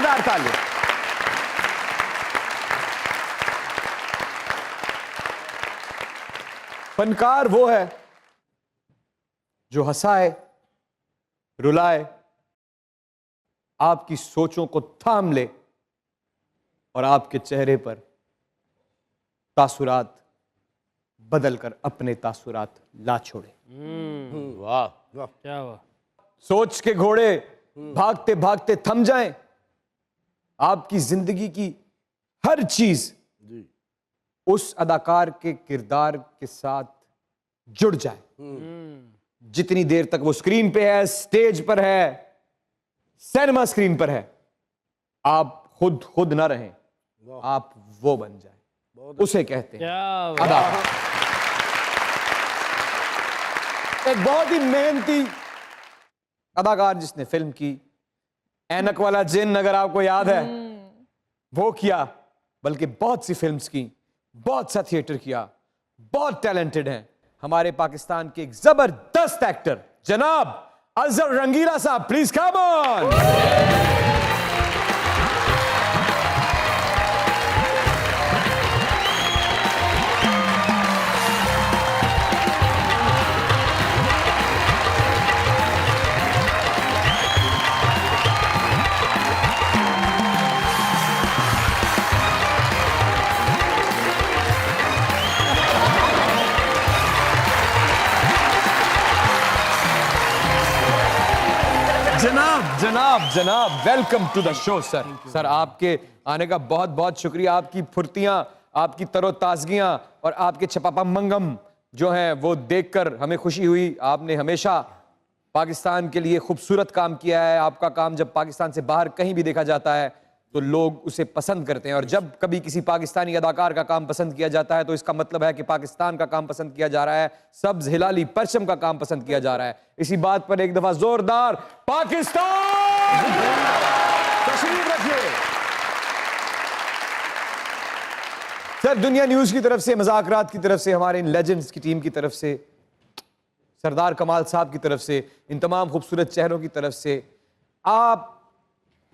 जोरदार ताली। फनकार वो है जो हंसाए, रुलाए, आपकी सोचों को थाम ले और आपके चेहरे पर तासुरात बदलकर अपने तासुरात ला छोड़े। वाह क्या वाह। सोच के घोड़े भागते भागते थम जाएं, आपकी जिंदगी की हर चीज उस अदाकार के किरदार के साथ जुड़ जाए। जितनी देर तक वो स्क्रीन पे है, स्टेज पर है, सिनेमा स्क्रीन पर है, आप खुद ना रहें, आप वो बन जाए, उसे कहते हैं अदाकार। एक बहुत ही मेहनती अदाकार जिसने फिल्म की ऐनक वाला जिन, अगर आपको याद है, वो किया, बल्कि बहुत सी फिल्म्स की, बहुत सा थिएटर किया, बहुत टैलेंटेड हैं हमारे पाकिस्तान के एक जबरदस्त एक्टर जनाब अजहर रंगीला साहब। Please come on. जनाब welcome to the show sir. Sir आपके आने का बहुत बहुत शुक्रिया। आपकी फुर्तियां, आपकी तरोताजगियां और आपके छपापा मंगम जो हैं वो देखकर हमें खुशी हुई। आपने हमेशा पाकिस्तान के लिए खूबसूरत काम किया है। आपका काम जब पाकिस्तान से बाहर कहीं भी देखा जाता है तो लोग उसे पसंद करते हैं, और जब कभी किसी पाकिस्तानी अदाकार का काम पसंद किया जाता है तो इसका मतलब है कि पाकिस्तान का काम पसंद किया जा रहा है, सब्ज हिलाली परचम का काम पसंद किया जा रहा है। इसी बात पर एक दफा जोरदार पाकिस्तान तशरीफ रखिए। सर दुनिया न्यूज की तरफ से, मज़ाकरात की तरफ से, हमारे इन लेजेंड्स की टीम की तरफ से, सरदार कमाल साहब की तरफ से, इन तमाम खूबसूरत चेहरों की तरफ से, आप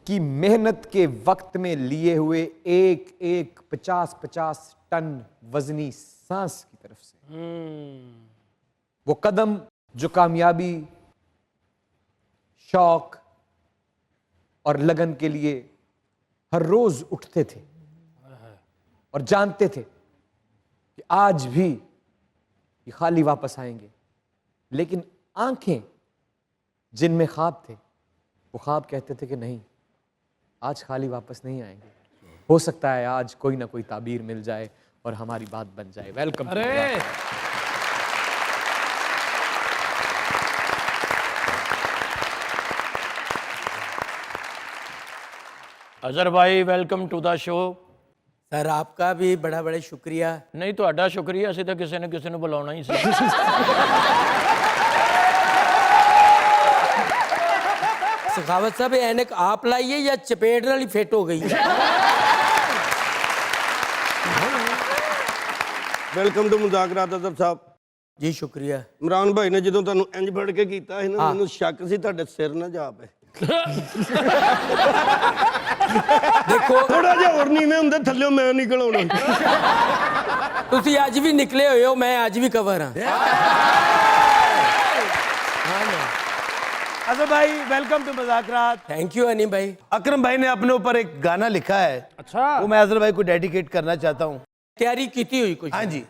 की मेहनत के वक्त में लिए हुए एक 50-50 टन वजनी सांस की तरफ से, वो कदम जो कामयाबी, शौक और लगन के लिए हर रोज उठते थे और जानते थे कि आज भी ये खाली वापस आएंगे, लेकिन आंखें जिनमें ख्वाब थे वो ख्वाब कहते थे कि नहीं, आज खाली वापस नहीं आएंगे। हो सकता है आज कोई ना कोई ताबीर मिल जाए और हमारी बात बन जाए। वेलकम। अरे अजहर भाई welcome to the show. Sir आपका भी बड़ा बड़ा शुक्रिया। नहीं ਤੁਹਾਡਾ ਸ਼ੁਕਰੀਆ, ਅਸੀਂ ਤਾਂ ਕਿਸੇ ਨੂੰ ਬੁਲਾਉਣਾ ਹੀ ਸੀ। सखावत साहब ऐनक आप लाइए या चपेट नाल ही फिट हो गई? वेलकम टू मुज़ाकरात अदब साहब। जी शुक्रिया। इमरान भाई ने जो तुहानू इंज फड़ के कीता है ना, मैनू शक सी तुहाडे सिर ना जा पे। देखो थोड़ा जिहा होर नीवें हुंदे थल्लेओं मैं निकल आउणा। तुसी अज भी निकले हुए हो, मैं अज भी कवर हाँ। अजहर भाई वेलकम टू मुज़ाकरात। थैंक यू अनी भाई। अकरम भाई ने अपने ऊपर एक गाना लिखा है, अच्छा, वो मैं अजहर भाई को डेडिकेट करना चाहता हूँ। तैयारी की हुई कुछ? हाँ जी।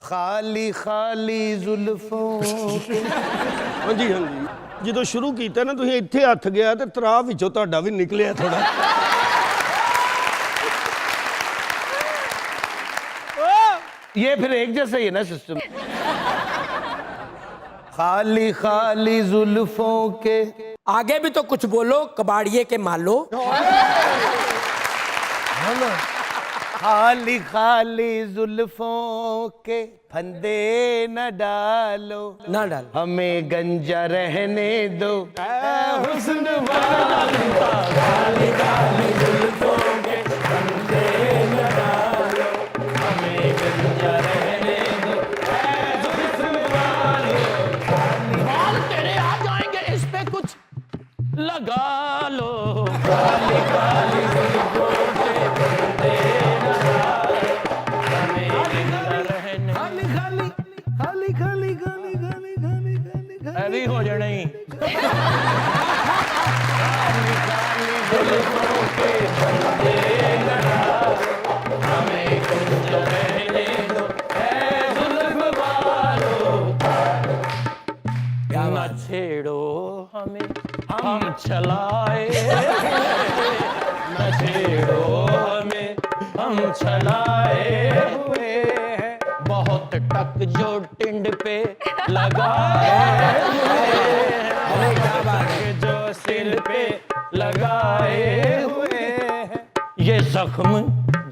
खाली खाली जुल्फों हाँ जी हाँ जी, जो शुरू किया ना तुसीं इत्थे हथ गया तो तरा विचों तुहाडा भी निकलिया थोड़ा। ये फिर एक जैसा ही है ना सिस्टम। खाली खाली जुल्फों के आगे भी तो कुछ बोलो, कबाड़िए के मालो। खाली खाली जुल्फों के फंदे न डालो, ना डाल, हमें गंजा रहने दो। हुस्न खाली खाली जुल्फों के फंदे न डालो, हमें गंजा रहने दो। बाल तेरे आ जाएंगे, इस पे कुछ लगा लो। खाली खाली चलाए नशेड़ो हमें हम चलाए हुए हैं बहुत टक जो टिंड पे लगाए हुए हैं टक जो सिर पे लगाए हुए हैं ये जख्म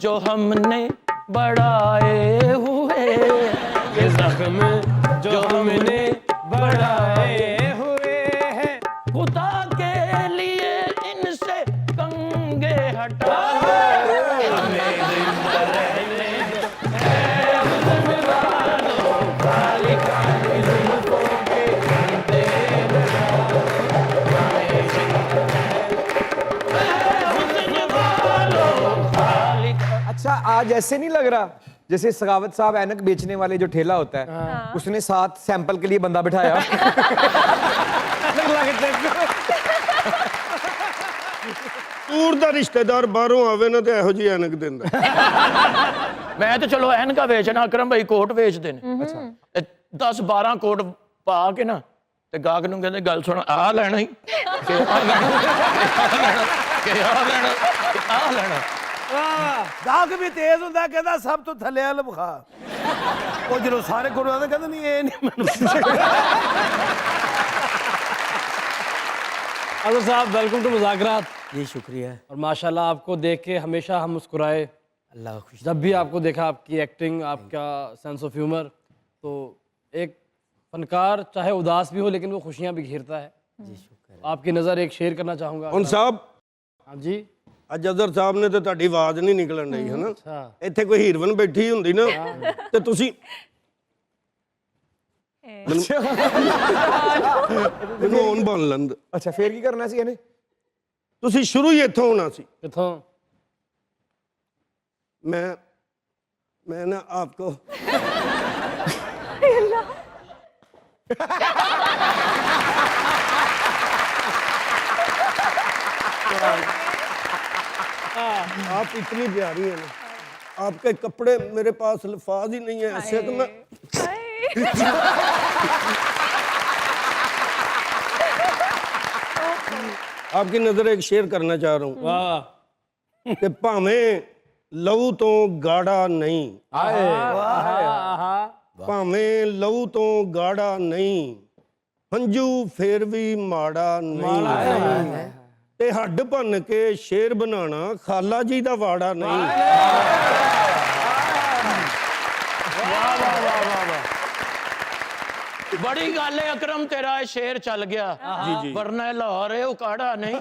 जो हमने बढ़ाए हुए ये जख्म जो हमने बढ़ाए हुए हैं खुदा के लिए इनसे कंगे हटा हमें जिंदा रहने दो ऐ हुस्न वालों खाली खाली जुल्फों के अंधे लगाओ हमें जिंदा ऐ हुस्न वालों खाली अच्छा आज ऐसे नहीं लग रहा जैसे सखावत साहब ऐनक बेचने वाले जो ठेला होता है उसने साथ सैंपल के लिए बंदा बिठाया ਦੂਰ ਦਾ ਰਿਸ਼ਤੇਦਾਰ ਬਾਹਰੋਂ ਆਵੇ ਨਾ ਤੇ ਇਹੋ ਜਿਹੀ ਐਨਕ ਦਿੰਦਾ ਮੈਂ ਤੇ ਚਲੋ ਐਨਕਾ ਵੇਚਣਾ ਅਕਰਮ ਭਾਈ ਕੋਟ ਵੇਚਦੇ ਨੇ ਅੱਛਾ 10 12 ਕੋਟ ਪਾ ਕੇ ਨਾ ਤੇ ਗਾਹਕ ਨੂੰ ਕਹਿੰਦੇ ਗੱਲ ਸੁਣ ਆ ਲੈਣਾ ਹੀ ਕਿ ਆ ਲੈਣਾ ਕਿ ਆ ਲੈਣਾ ਆ ਲੈਣਾ ਗਾਹਕ ਵੀ ਤੇਜ਼ ਹੁੰਦਾ ਕਹਿੰਦਾ ਸਭ ਤੋਂ ਥੱਲੇ ਵਾਲ ਵਿਖਾ ਉਹ ਜਦੋਂ ਸਾਰੇ ਕੋਲ ਆਉਂਦੇ ਕਹਿੰਦਾ ਨਹੀਂ ਇਹ ਨਹੀਂ ਮੈਨੂੰ अजहर साहब वेलकम टू मुज़ाकरात। जी शुक्रिया। और माशाल्लाह आपको देख के हमेशा हम मुस्कुराए। अल्लाह का खुश। जब भी आपको देखा आपकी एक्टिंग आपका सेंस ऑफ ह्यूमर, तो एक फनकार चाहे उदास भी हो लेकिन वो खुशियाँ भी घेरता है। जी शुक्र। आपकी नज़र एक शेयर करना चाहूँगा। ਹੁਣ ਸਾਹਿਬ हाँ जी। ਅੱਜ ਅਜ਼ਹਰ ਸਾਹਿਬ ਨੇ ਤੇ ਤੁਹਾਡੀ ਆਵਾਜ਼ ਨਹੀਂ ਨਿਕਲਣ ਰਹੀ ਹੈ ਨਾ अच्छा ਇੱਥੇ ਕੋਈ ਹੀਰੋਇਨ ਬੈਠੀ ਹੁੰਦੀ ਨਾ ਤੇ ਤੁਸੀਂ ਮੈਨੂੰ ਔਨ ਬਣ ਲੰਦ ਅੱਛਾ ਫੇਰ ਕੀ ਕਰਨਾ ਸੀ ਇਹਨੇ ਤੁਸੀਂ ਸ਼ੁਰੂ ਹੀ ਇੱਥੋਂ ਹੋਣਾ ਸੀ किथों मैं ना आपको आप इतनी प्यारी हैं ना आपके कपड़े मेरे पास अल्फाज ही नहीं है ऐसे तो मैं आपकी नजर एक शेयर करना चाह रहा हूँ वाह कि ਭਾਵੇਂ ਲਹੂ ਤੋਂ ਗਾੜਾ ਨਹੀਂ ਭਾਵੇਂ ਲਹੂ ਤੋਂ ਗਾੜਾ ਨਹੀਂ ਹੰਝੂ ਫੇਰ ਵੀ ਮਾੜਾ ਨਹੀਂ ਤੇ ਹੱਡ ਭੰਨ ਕੇ ਸ਼ੇਰ ਬਣਾਣਾ ਖਾਲਾ ਜੀ ਦਾ ਵਾੜਾ ਨਹੀਂ ਬੜੀ ਗੱਲ ਹੈ ਅਕਰਮ ਤੇਰਾ ਇਹ ਸ਼ੇਰ ਚੱਲ ਗਿਆ ਵਰਨਾ ਲਾਹੌਰ ਇਹ ਉਕਾੜਾ ਨਹੀਂ